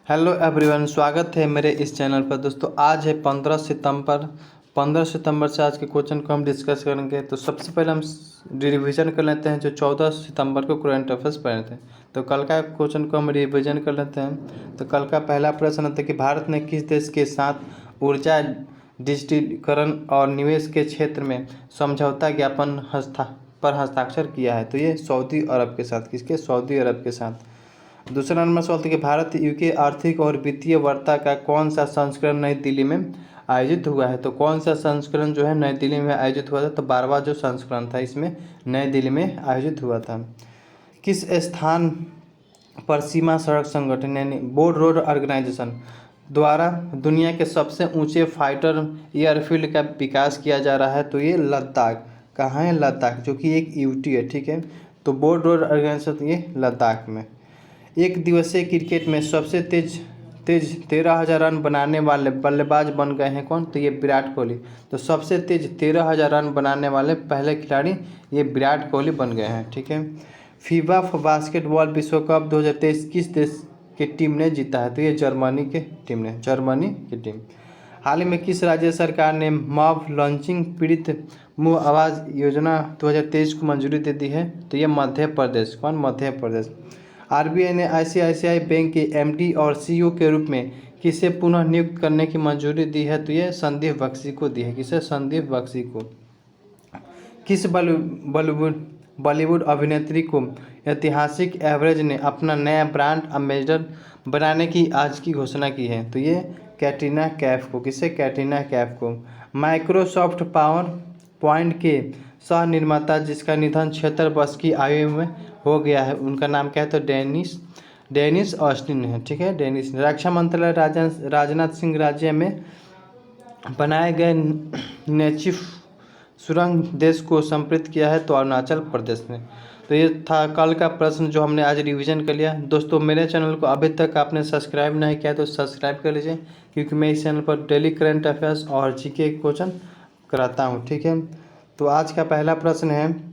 Hello everyone, स्वागत है मेरे इस चैनल पर। दोस्तों आज है 15 सितंबर से आज के क्वेश्चन को हम डिस्कस करेंगे। तो सबसे पहले हम रिवीजन कर लेते हैं जो 14 सितंबर को करंट अफेयर्स पढ़े थे। तो कल का क्वेश्चन को हम रिवीजन कर लेते हैं। तो कल का पहला प्रश्न था कि भारत ने किस देश के साथ ऊर्जा डिजिटलीकरण और निवेश के क्षेत्र में समझौता ज्ञापन पर हस्ताक्षर किया है। तो ये सऊदी अरब के साथ, किसके? सऊदी अरब के साथ। दूसरा नंबर सवाल था कि भारत यूके आर्थिक और वित्तीय वार्ता का कौन सा संस्करण नई दिल्ली में आयोजित हुआ है। तो कौन सा संस्करण जो है नई दिल्ली में आयोजित हुआ था? तो 12वां जो संस्करण था इसमें नई दिल्ली में आयोजित हुआ था। किस स्थान पर सीमा सड़क संगठन यानी बोर्ड रोड ऑर्गेनाइजेशन द्वारा दुनिया के सबसे ऊंचे फाइटर एयरफील्ड का विकास किया जा रहा है? तो ये लद्दाख। कहाँ है? लद्दाख, जो कि एक यूटी है। ठीक है, तो बोर्ड रोड ऑर्गेनाइजेशन ये लद्दाख में। एक दिवसीय क्रिकेट में सबसे तेज 13,000 रन बनाने वाले बल्लेबाज बन गए हैं कौन? तो ये विराट कोहली। तो सबसे तेज 13,000 रन बनाने वाले पहले खिलाड़ी ये विराट कोहली बन गए हैं। ठीक है, फीफा बास्केटबॉल विश्व कप 2023 किस देश की टीम ने जीता है? तो ये जर्मनी की टीम। हाल ही में किस राज्य सरकार ने मॉब लॉन्चिंग पीड़ित मुँह आवाज़ योजना 2023 को मंजूरी दे दी है? तो ये मध्य प्रदेश। कौन? मध्य प्रदेश। आरबीआई ने आईसीआईसीआई बैंक के एमडी और सीईओ के रूप में किसे पुनः नियुक्त करने की मंजूरी दी है? तो ये संदीप बख्शी को दी है। किसे? संदीप बख्शी को। किस बॉलीवुड अभिनेत्री को ऐतिहासिक एवरेज ने अपना नया ब्रांड एम्बेसडर बनाने की आज की घोषणा की है? तो ये कैटरीना कैफ को। किसे? कैटरीना कैफ को। माइक्रोसॉफ्ट पावर पॉइंट के सह निर्माता जिसका निधन 76 वर्ष की आयु में हो गया है, उनका नाम क्या है? तो डेनिस ऑस्टिन है। ठीक है, डेनिस। रक्षा मंत्रालय राजनाथ सिंह राज्य में बनाए गए नेचिफ सुरंग देश को समर्पित किया है? तो अरुणाचल प्रदेश ने। तो ये था कल का प्रश्न जो हमने आज रिवीजन कर लिया। दोस्तों मेरे चैनल को अभी तक आपने सब्सक्राइब नहीं किया तो सब्सक्राइब कर लीजिए, क्योंकि मैं इस चैनल पर डेली करंट अफेयर्स और जीके क्वेश्चन कराता हूँ। ठीक है, तो आज का पहला प्रश्न है,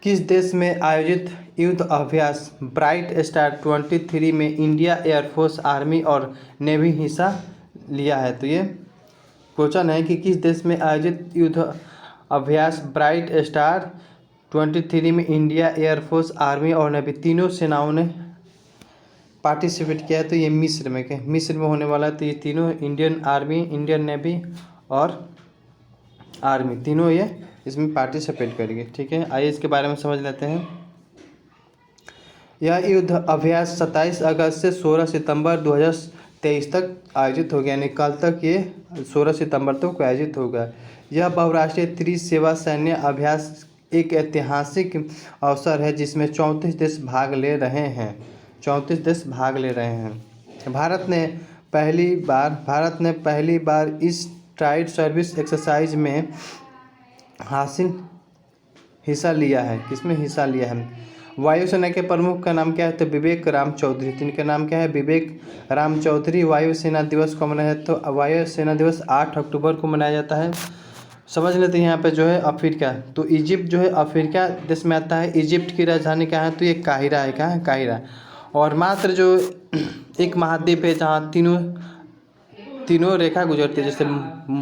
किस देश में आयोजित युद्ध अभ्यास ब्राइट स्टार 23 में इंडिया एयरफोर्स, आर्मी और नेवी हिस्सा लिया है? तो ये क्वेश्चन है कि किस देश में आयोजित युद्ध अभ्यास ब्राइट स्टार 23 में इंडिया एयरफोर्स, आर्मी और नेवी तीनों सेनाओं ने पार्टिसिपेट किया है? तो ये मिस्र में होने वाला है। तो ये तीनों इंडियन आर्मी, इंडियन नेवी और आर्मी तीनों ये इसमें पार्टिसिपेट करेंगे। ठीक है, आइए इसके बारे में समझ लेते हैं। यह युद्ध अभ्यास 27 अगस्त से 16 सितंबर 2023 तक आयोजित हो गया, यानी कल तक ये 16 सितंबर तक आयोजित होगा। यह बहुराष्ट्रीय त्रिसेवा सैन्य अभ्यास एक ऐतिहासिक अवसर है जिसमें 34 देश भाग ले रहे हैं। 34 देश भाग ले रहे हैं। भारत ने पहली बार इस ट्राइड सर्विस एक्सरसाइज में हिस्सा लिया है। किसमें हिस्सा लिया है? वायुसेना के प्रमुख का नाम क्या है? तो विवेक राम चौधरी। इनका नाम क्या है? विवेक राम चौधरी। वायुसेना दिवस को मनाया जाता है? तो वायुसेना दिवस 8 अक्टूबर को मनाया जाता है। समझ लेते हैं यहाँ पे जो है अफ्रीका, तो इजिप्ट जो है अफ्रीका देश में आता है। इजिप्ट की राजधानी क्या है? तो ये काहिरा है। क्या है? काहिरा। और मात्र जो एक महाद्वीप है जहाँ तीनों रेखा गुजरती है, जैसे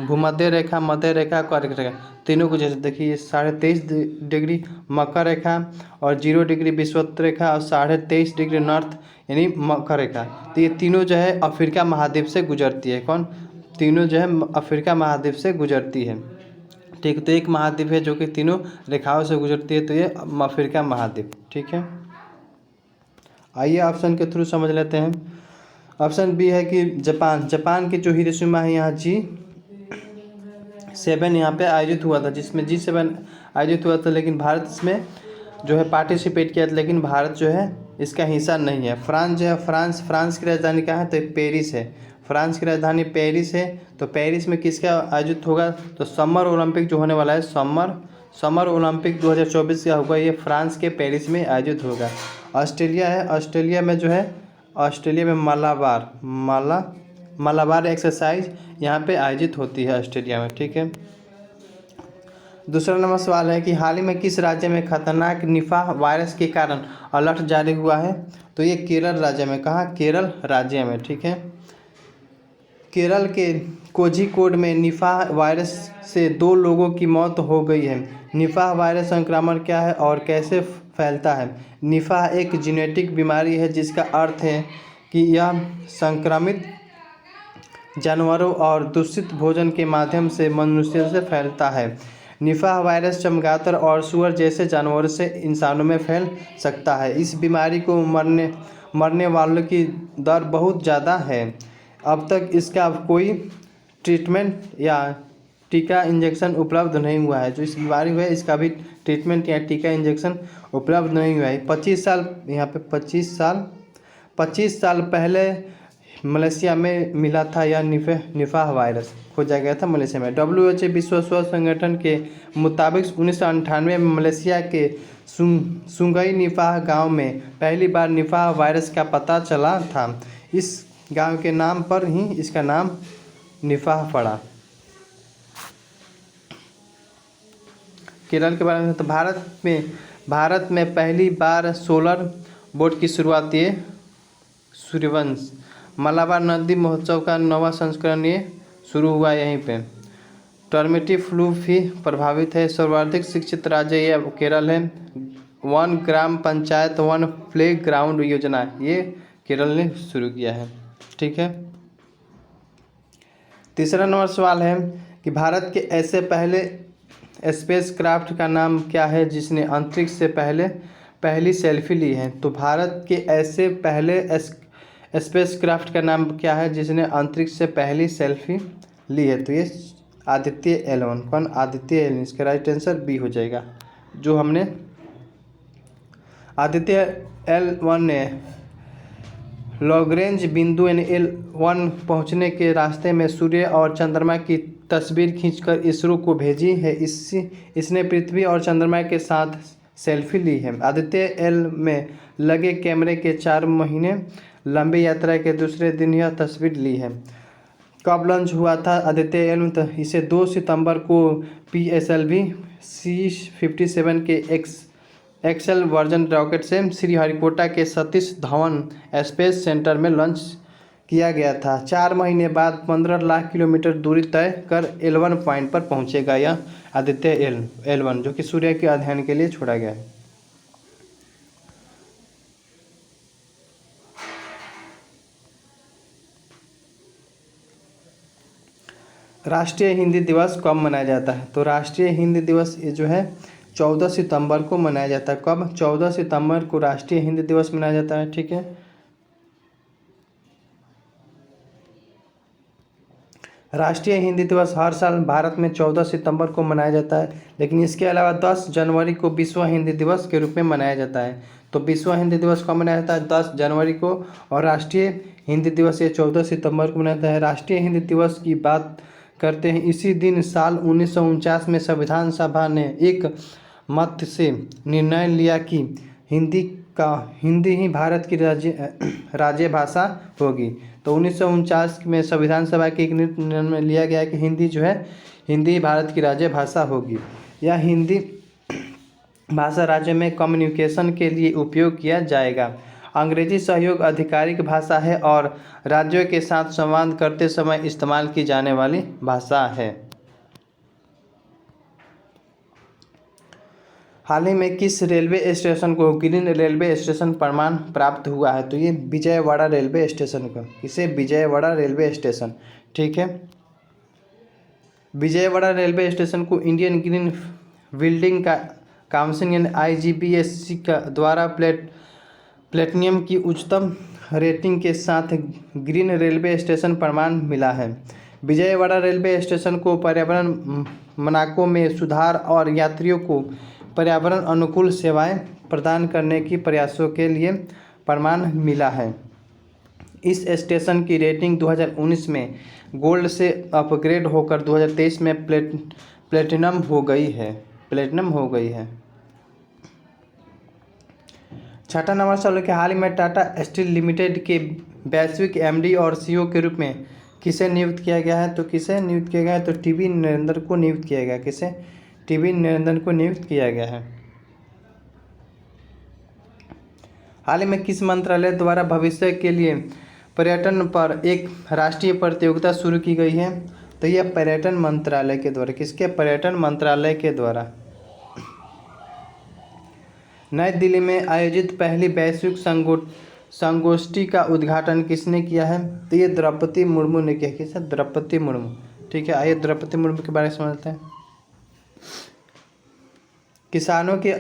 भूमध्य रेखा, मध्य रेखा, कर्क रेखा, तीनों को जैसे देखिए 23.5 डिग्री मकर रेखा और 0 डिग्री विषुवत रेखा और 23.5 डिग्री नॉर्थ यानी मकर रेखा। तो ये तीनों जो है अफ्रीका महाद्वीप से गुजरती है। कौन? तीनों जो है अफ्रीका महाद्वीप से गुजरती है। ठीक, तो एक महाद्वीप है जो कि तीनों रेखाओं से गुजरती है, तो ये अफ्रीका महाद्वीप। ठीक है, आइए ऑप्शन के थ्रू समझ लेते हैं। ऑप्शन बी है कि जापान की जो हिरोशिमा है यहाँ G7 यहाँ पे आयोजित हुआ था, जिसमें G7 आयोजित हुआ था, लेकिन भारत इसमें जो है पार्टिसिपेट किया था, लेकिन भारत जो है इसका हिस्सा नहीं है। फ्रांस जो है फ्रांस की राजधानी कहाँ है? तो पेरिस है। फ्रांस की राजधानी पेरिस है। तो पेरिस में किसका आयोजित होगा? तो समर ओलंपिक जो होने वाला है, समर ओलंपिक 2024 का होगा, ये फ्रांस के पेरिस में आयोजित होगा। ऑस्ट्रेलिया है। ऑस्ट्रेलिया में मलाबार एक्सरसाइज यहाँ पे आयोजित होती है ऑस्ट्रेलिया में। ठीक है, दूसरा नंबर सवाल है कि हाल ही में किस राज्य में खतरनाक निफाह वायरस के कारण अलर्ट जारी हुआ है? तो ये केरल राज्य में। कहाँ? केरल राज्य में। ठीक है। केरल के कोझिकोड में निफाह वायरस से 2 लोगों की मौत हो गई है। निफाह वायरस संक्रमण क्या है और कैसे फैलता है? निफाह एक जेनेटिक बीमारी है जिसका अर्थ है कि यह संक्रमित जानवरों और दूषित भोजन के माध्यम से मनुष्यों से फैलता है। निफाह वायरस चमगादड़ और सूअर जैसे जानवरों से इंसानों में फैल सकता है। इस बीमारी को मरने वालों की दर बहुत ज़्यादा है। अब तक इसका कोई ट्रीटमेंट या टीका इंजेक्शन उपलब्ध नहीं हुआ है। जो इस बीमारी हुआ है इसका भी ट्रीटमेंट या टीका इंजेक्शन उपलब्ध नहीं हुआ है। 25 साल यहाँ पे 25 साल पहले मलेशिया में मिला था यह निफाह वायरस खोजा गया था मलेशिया में। WHO विश्व स्वास्थ्य संगठन के मुताबिक 1998 में मलेशिया के सुंगई निफाह गांव में पहली बार निफाह वायरस का पता चला था। इस गांव के नाम पर ही इसका नाम निफाह पड़ा। केरल के बारे में तो भारत में पहली बार सोलर बोट की शुरुआत ये सूर्यवंश मलाबार नदी महोत्सव का 9वां संस्करण ये शुरू हुआ यहीं पे। टर्मिटी फ्लू भी प्रभावित है। सर्वाधिक शिक्षित राज्य ये केरल है। 1 ग्राम पंचायत 1 प्ले ग्राउंड योजना ये केरल ने शुरू किया है। ठीक है। तीसरा नंबर सवाल है कि भारत के ऐसे पहले स्पेस क्राफ्ट का नाम क्या है जिसने अंतरिक्ष से पहली सेल्फी ली है? तो भारत के ऐसे पहले स्पेस क्राफ्ट का नाम क्या है जिसने अंतरिक्ष से पहली सेल्फी ली है? तो ये आदित्य L1। कौन? आदित्य L1। इसका राइट आंसर बी हो जाएगा। जो हमने आदित्य L1 ने लॉग्रेंज बिंदु L1 पहुंचने के रास्ते में सूर्य और चंद्रमा की तस्वीर खींचकर इसरो को भेजी है। इसने पृथ्वी और चंद्रमा के साथ सेल्फी ली है। आदित्य L में लगे कैमरे के 4 महीने लंबी यात्रा के दूसरे दिन यह तस्वीर ली है। कब लॉन्च हुआ था आदित्य L? तो इसे 2 सितंबर को PSLV C-57 के एक्सेल वर्जन रॉकेट से श्रीहरिकोटा के सतीश धवन स्पेस सेंटर में लॉन्च किया गया था। 4 महीने बाद 15 लाख किलोमीटर दूरी तय कर L1 पॉइंट पर पहुंचेगा यह आदित्य L1 जो कि सूर्य के अध्ययन के लिए छोड़ा गया है। राष्ट्रीय हिंदी दिवस कब मनाया जाता है? तो राष्ट्रीय हिंदी दिवस ये जो है 14 सितंबर को मनाया जाता है। कब? 14 सितंबर को राष्ट्रीय हिंदी दिवस मनाया जाता है। ठीक है। राष्ट्रीय हिंदी दिवस हर साल भारत में 14 सितंबर को मनाया जाता है, लेकिन इसके अलावा 10 जनवरी को विश्व हिंदी दिवस के रूप में मनाया जाता है। तो विश्व हिंदी दिवस कब मनाया जाता है? 10 जनवरी को। और राष्ट्रीय हिंदी दिवस ये 14 सितंबर को मनाया जाता है। राष्ट्रीय हिंदी दिवस की बात करते हैं। इसी दिन साल 1949 में संविधान सभा ने एक मत से निर्णय लिया कि हिंदी ही भारत की राज्य भाषा होगी। तो 1949 में संविधान सभा के एक निर्णय लिया गया कि हिंदी जो है हिंदी भारत की राज्य भाषा होगी। यह हिंदी भाषा राज्य में कम्युनिकेशन के लिए उपयोग किया जाएगा। अंग्रेजी सहयोग आधिकारिक भाषा है और राज्यों के साथ संवाद करते समय इस्तेमाल की जाने वाली भाषा है। हाल ही में किस रेलवे स्टेशन को ग्रीन रेलवे स्टेशन प्रमाण प्राप्त हुआ है? तो ये विजयवाड़ा रेलवे स्टेशन का। इसे विजयवाड़ा रेलवे स्टेशन। ठीक है। विजयवाड़ा रेलवे स्टेशन को इंडियन ग्रीन बिल्डिंग का काउंसिल यानी IGBC का द्वारा प्लेटिनम की उच्चतम रेटिंग के साथ ग्रीन रेलवे स्टेशन प्रमाण मिला है। विजयवाड़ा रेलवे स्टेशन को पर्यावरण मानकों में सुधार और यात्रियों को पर्यावरण अनुकूल सेवाएं प्रदान करने की प्रयासों के लिए प्रमाण मिला है। इस स्टेशन की रेटिंग 2019 में गोल्ड से अपग्रेड होकर 2023 में प्लेटिनम हो गई है। छठा नंबर सवाल है कि हाल ही में टाटा स्टील लिमिटेड के वैश्विक MD और CEO के रूप में किसे नियुक्त किया गया है? तो किसे नियुक्त किया गया है? तो TB नरेंद्र को नियुक्त किया गया। किसे? टीवी नरेंद्रन को नियुक्त किया गया है। हाल ही में किस मंत्रालय द्वारा भविष्य के लिए पर्यटन पर एक राष्ट्रीय प्रतियोगिता शुरू की गई है? तो यह पर्यटन मंत्रालय के द्वारा, किसके? पर्यटन मंत्रालय के द्वारा। नई दिल्ली में आयोजित पहली वैश्विक संगोष्ठी का उद्घाटन किसने किया है? तो ये द्रौपदी मुर्मू ने किया। किसने? द्रौपदी मुर्मू। ठीक है, आइए द्रौपदी मुर्मू के बारे में समझते हैं। किसानों के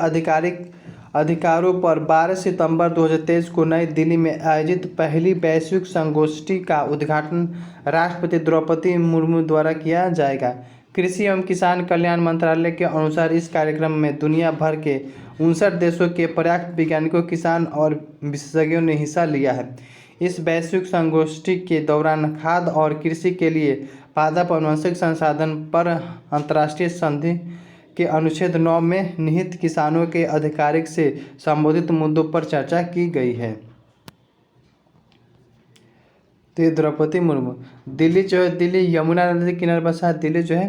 अधिकारों पर 12 सितंबर 2023 को नई दिल्ली में आयोजित पहली वैश्विक संगोष्ठी का उद्घाटन राष्ट्रपति द्रौपदी मुर्मू द्वारा किया जाएगा। कृषि एवं किसान कल्याण मंत्रालय के अनुसार इस कार्यक्रम में दुनिया भर के 59 देशों के पर्याप्त वैज्ञानिकों, किसान और विशेषज्ञों ने हिस्सा लिया है। इस वैश्विक संगोष्ठी के दौरान खाद्य और कृषि के लिए पादप आनुवंशिक संसाधन पर अंतर्राष्ट्रीय संधि के अनुच्छेद 9 में निहित किसानों के अधिकार से संबंधित मुद्दों पर चर्चा की गई है। तो द्रौपदी मुर्मू। दिल्ली जो है, दिल्ली यमुना नदी के किनारे बसा है। दिल्ली जो है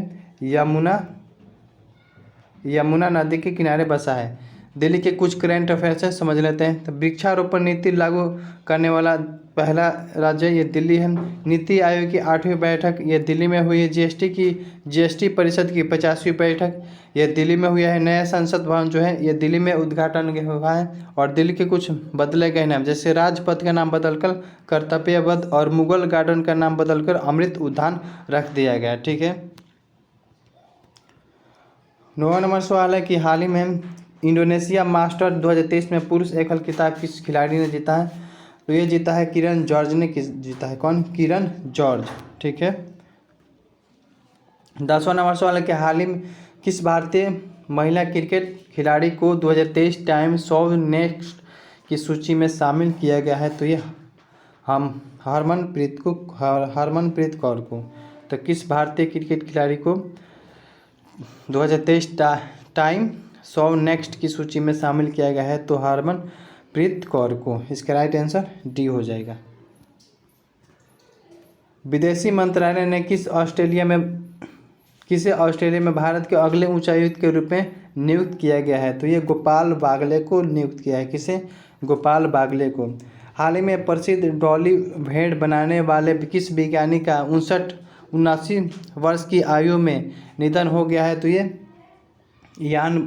यमुना नदी के किनारे बसा है। दिल्ली के कुछ करंट अफेयर्स है, समझ लेते हैं। तो वृक्षारोपण नीति लागू करने वाला पहला राज्य ये दिल्ली है। नीति आयोग की 8वीं बैठक ये दिल्ली में हुई है। जीएसटी परिषद की 50वीं बैठक ये दिल्ली में हुआ है। नया संसद भवन जो है ये दिल्ली में उद्घाटन हुआ है। और दिल्ली के कुछ बदले गए नाम, जैसे राजपथ का नाम बदलकर कर्तव्य पथ और मुगल गार्डन का नाम बदलकर अमृत उद्यान रख दिया गया। ठीक है। 9वां नंबर सवाल है कि हाल ही में इंडोनेशिया मास्टर 2023 में पुरुष एकल खिताब किस खिलाड़ी ने जीता है? तो ये जीता है किरण जॉर्ज ने। जीता है कौन? किरण जॉर्ज। ठीक है। 10वां नंबर सवाल है कि हाल ही में किस भारतीय महिला क्रिकेट खिलाड़ी को 2023 टाइम 100 नेक्स्ट की सूची में शामिल किया गया है? तो ये हम हरमनप्रीत कौर को। तो किस भारतीय क्रिकेट खिलाड़ी को 2023 टाइम 100 नेक्स्ट की सूची में शामिल किया गया है? तो हरमनप्रीत कौर को। इसका राइट आंसर डी हो जाएगा। विदेशी मंत्रालय ने किसे ऑस्ट्रेलिया में भारत के अगले उच्चायुक्त के रूप में नियुक्त किया गया है? तो ये गोपाल बागले को नियुक्त किया है। किसे? गोपाल बागले को। हाल ही में प्रसिद्ध डॉली भेड़ बनाने वाले किस वैज्ञानिक का 79 वर्ष की आयु में निधन हो गया है? तो ये इयान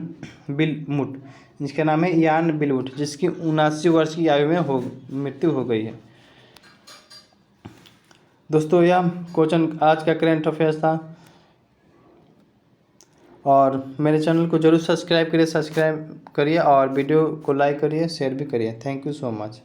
बिलवुड, जिसका नाम है इयान बिलवुड, जिसकी 79 वर्ष की आयु में मृत्यु हो गई है। दोस्तों यह क्वेश्चन आज का करंट अफेयर्स था। और मेरे चैनल को जरूर सब्सक्राइब करिए और वीडियो को लाइक करिए, शेयर भी करिए। Thank you so much.